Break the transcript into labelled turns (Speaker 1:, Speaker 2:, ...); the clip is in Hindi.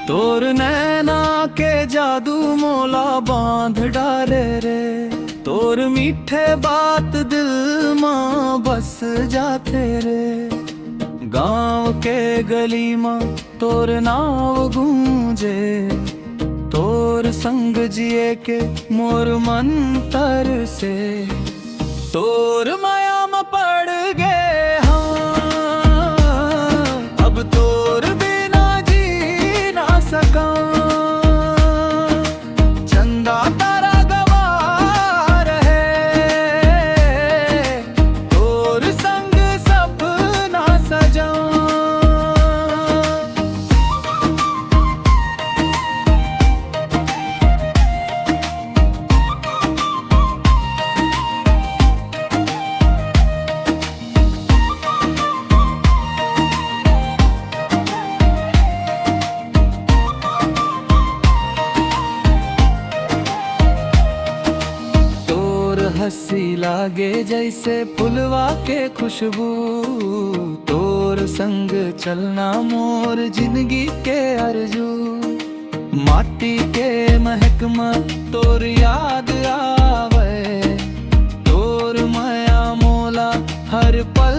Speaker 1: तोर नैना के जादू मोला बांध डाले रे। तोर मीठे बात दिल मां बस जाते रे। गांव के गली मां तोर नाव गूंजे। तोर संग जिए के मोर मन तर से। तोर माया में पड़ गए हाँ, अब तोर बिना जी ना सका। चंदा तारा गवा रहे, तोर संग सपना सजा। हंसी लागे जैसे फुलवा के खुशबू। तोर संग चलना मोर जिंदगी के आरज़ू। माटी के महकमा तोर याद आवे। तोर माया मोला हर पल